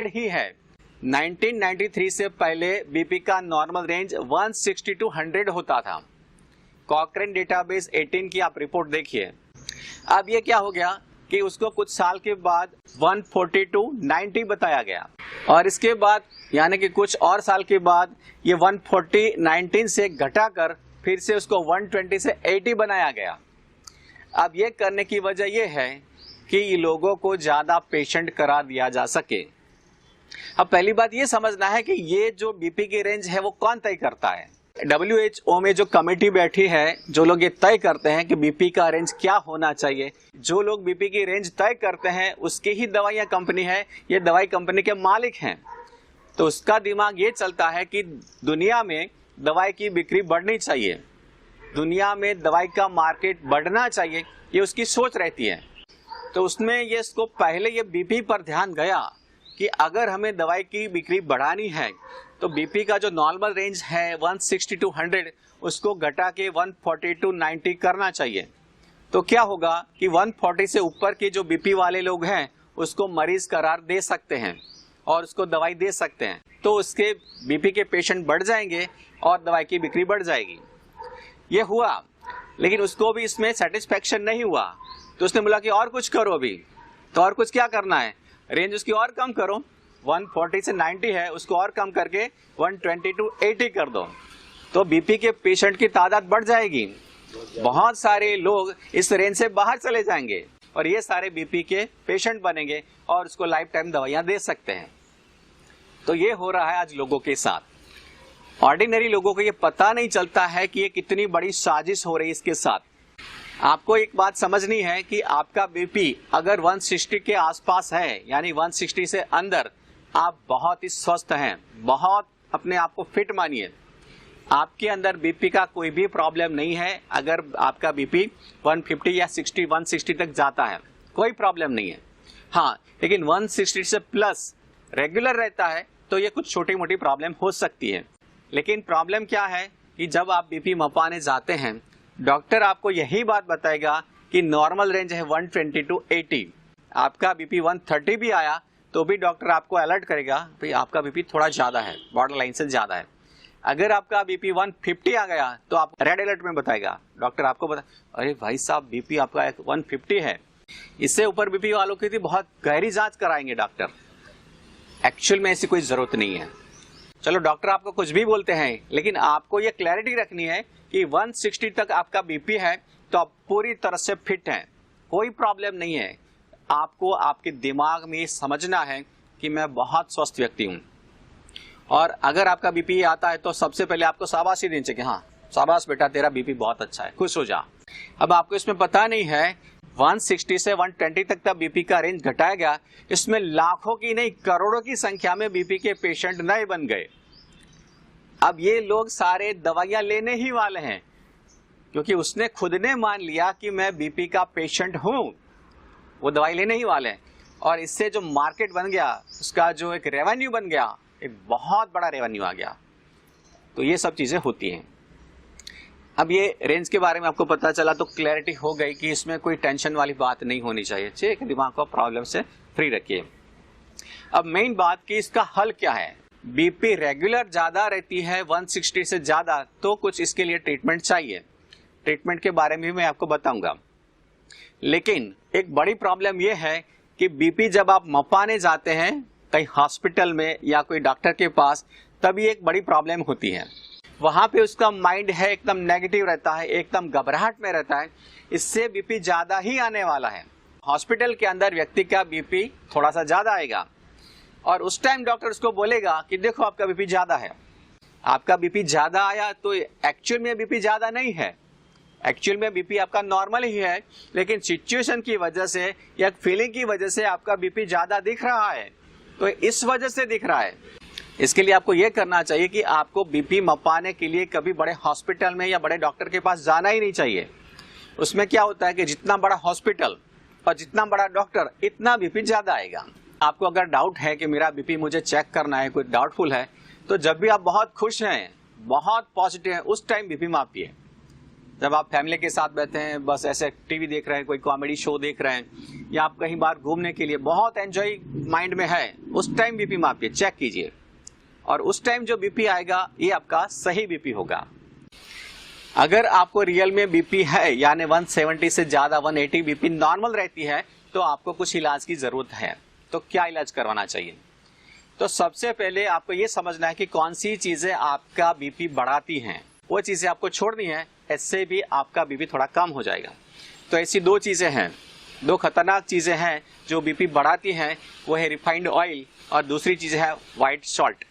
ही है। 1993 से पहले बीपी का नॉर्मल रेंज 160 to 100 होता था। कॉकरेन डेटाबेस 18 की आप रिपोर्ट देखिए। अब ये क्या हो गया कि उसको कुछ साल के बाद 140 to 90 बताया गया, और इसके बाद यानी कि कुछ और साल के बाद ये 140-19 से घटाकर फिर से उसको 120 से 80 बनाया गया। अब ये करने की वजह ये है कि लोगों को ज्यादा पेशेंट करा दिया जा सके। अब पहली बात ये समझना है कि ये जो बीपी की रेंज है वो कौन तय करता है। WHO में जो कमेटी बैठी है, जो लोग ये तय करते हैं कि बीपी का रेंज क्या होना चाहिए, जो लोग बीपी की रेंज तय करते हैं उसकी ही दवाइयां कंपनी है, ये दवाई कंपनी के मालिक हैं। तो उसका दिमाग ये चलता है कि दुनिया में दवाई की बिक्री बढ़नी चाहिए, दुनिया में दवाई का मार्केट बढ़ना चाहिए, ये उसकी सोच रहती है। तो उसमें ये इसको पहले ये बीपी पर ध्यान गया कि अगर हमें दवाई की बिक्री बढ़ानी है तो बीपी का जो नॉर्मल रेंज है 160 to 100 उसको घटा के 140 to 90 करना चाहिए। तो क्या होगा कि 140 से ऊपर के जो बीपी वाले लोग हैं उसको मरीज करार दे सकते हैं और उसको दवाई दे सकते हैं, तो उसके बीपी के पेशेंट बढ़ जाएंगे और दवाई की बिक्री बढ़ जाएगी। ये हुआ, लेकिन उसको भी इसमें सेटिस्फेक्शन नहीं हुआ, तो उसने बोला कि और कुछ करो अभी। तो और कुछ क्या करना है, रेंज उसकी और कम करो, 140 से 90 है उसको और कम करके 120 to 80 कर दो, तो बीपी के पेशेंट की तादाद बढ़ जाएगी। बहुत सारे लोग इस रेंज से बाहर चले जाएंगे और ये सारे बीपी के पेशेंट बनेंगे और उसको लाइफ टाइम दवाइयां दे सकते हैं। तो ये हो रहा है आज लोगों के साथ। ऑर्डिनरी लोगों को ये पता नहीं चलता है कि ये कितनी बड़ी साजिश हो रही है इसके साथ। आपको एक बात समझनी है कि आपका बीपी अगर 160 के आसपास है, यानी 160 से अंदर, आप बहुत ही स्वस्थ हैं, बहुत अपने आप को फिट मानिए। आपके अंदर बीपी का कोई भी प्रॉब्लम नहीं है। अगर आपका बीपी 150 या 60, 160 तक जाता है कोई प्रॉब्लम नहीं है। हाँ, लेकिन 160 से प्लस रेगुलर रहता है तो ये कुछ छोटी मोटी प्रॉब्लम हो सकती है। लेकिन प्रॉब्लम क्या है कि जब आप बीपी मपाने जाते हैं, डॉक्टर आपको यही बात बताएगा कि नॉर्मल रेंज है 120 to 80। आपका बीपी 130 भी आया तो भी डॉक्टर आपको अलर्ट करेगा, भाई आपका बीपी थोड़ा ज्यादा है, बॉर्डर लाइन से ज्यादा है। अगर आपका बीपी 150 आ गया तो आप रेड अलर्ट में बताएगा, डॉक्टर आपको बता, अरे भाई साहब बीपी आपका 150 है। इससे ऊपर बीपी वालों की बहुत गहरी जांच कराएंगे डॉक्टर। एक्चुअल में ऐसी कोई जरूरत नहीं है। चलो डॉक्टर आपको कुछ भी बोलते हैं, लेकिन आपको ये क्लैरिटी रखनी है कि 160 तक आपका बीपी है तो आप पूरी तरह से फिट हैं, कोई प्रॉब्लम नहीं है। आपको आपके दिमाग में समझना है कि मैं बहुत स्वस्थ व्यक्ति हूं, और अगर आपका बीपी आता है तो सबसे पहले आपको शाबाशी देनी चाहिए, हाँ शाबाश बेटा तेरा बीपी बहुत अच्छा है, खुश हो जा। अब आपको इसमें पता नहीं है 160 से 120 तक का बीपी का रेंज घटाया गया, इसमें लाखों की नहीं करोड़ों की संख्या में बीपी के पेशेंट नए बन गए। अब ये लोग सारे दवाइयां लेने ही वाले हैं, क्योंकि उसने खुद ने मान लिया कि मैं बीपी का पेशेंट हूं, वो दवाई लेने ही वाले हैं। और इससे जो मार्केट बन गया, उसका जो एक रेवेन्यू बन गया, एक बहुत बड़ा रेवेन्यू आ गया। तो ये सब चीजें होती हैं। अब ये रेंज के बारे में आपको पता चला तो क्लैरिटी हो गई कि इसमें कोई टेंशन वाली बात नहीं होनी चाहिए। ठीक है, दिमाग को प्रॉब्लम से फ्री रखिए। अब मेन बात कि इसका हल क्या है। बीपी रेगुलर ज्यादा रहती है 160 से ज्यादा, तो कुछ इसके लिए ट्रीटमेंट चाहिए। ट्रीटमेंट के बारे में भी मैं आपको बताऊंगा। लेकिन एक बड़ी प्रॉब्लम यह है कि बीपी जब आप मपाने जाते हैं कहीं हॉस्पिटल में या कोई डॉक्टर के पास, तभी एक बड़ी प्रॉब्लम होती है। वहां पे उसका माइंड है एकदम नेगेटिव रहता है, एकदम घबराहट में रहता है, इससे बीपी ज्यादा ही आने वाला है। हॉस्पिटल के अंदर व्यक्ति का बीपी थोड़ा सा ज्यादा आएगा और उस टाइम डॉक्टर उसको बोलेगा कि देखो आपका बीपी ज्यादा है। आपका बीपी ज्यादा आया तो एक्चुअल में बीपी ज्यादा नहीं है, एक्चुअल में बीपी आपका नॉर्मल ही है, लेकिन सिचुएशन की वजह से या फीलिंग की वजह से आपका बीपी ज्यादा दिख रहा है। तो इस वजह से दिख रहा है। इसके लिए आपको यह करना चाहिए कि आपको बीपी मपाने के लिए कभी बड़े हॉस्पिटल में या बड़े डॉक्टर के पास जाना ही नहीं चाहिए। उसमें क्या होता है कि जितना बड़ा हॉस्पिटल और जितना बड़ा डॉक्टर, इतना बीपी ज्यादा आएगा। आपको अगर डाउट है कि मेरा बीपी मुझे चेक करना है, कोई डाउटफुल है, तो जब भी आप बहुत खुश हैं, बहुत पॉजिटिव हैं, उस टाइम बीपी मापिए। जब आप फैमिली के साथ बैठे हैं, बस ऐसे टीवी देख रहे हैं, कोई कॉमेडी शो देख रहे हैं, या आप कहीं बाहर घूमने के लिए बहुत एंजॉय माइंड में है, उस टाइम बीपी मापिए, चेक कीजिए, और उस टाइम जो बीपी आएगा ये आपका सही बीपी होगा। अगर आपको रियल में बीपी है, यानी 170 से ज्यादा 180 बीपी नॉर्मल रहती है, तो आपको कुछ इलाज की जरूरत है। तो क्या इलाज करवाना चाहिए? तो सबसे पहले आपको ये समझना है कि कौन सी चीजें आपका बीपी बढ़ाती हैं, वो चीजें आपको छोड़नी है, इससे भी आपका बीपी थोड़ा कम हो जाएगा। तो ऐसी दो चीजें हैं, दो खतरनाक चीजें हैं जो बीपी बढ़ाती हैं, वो है रिफाइंड ऑयल और दूसरी चीज है व्हाइट सॉल्ट।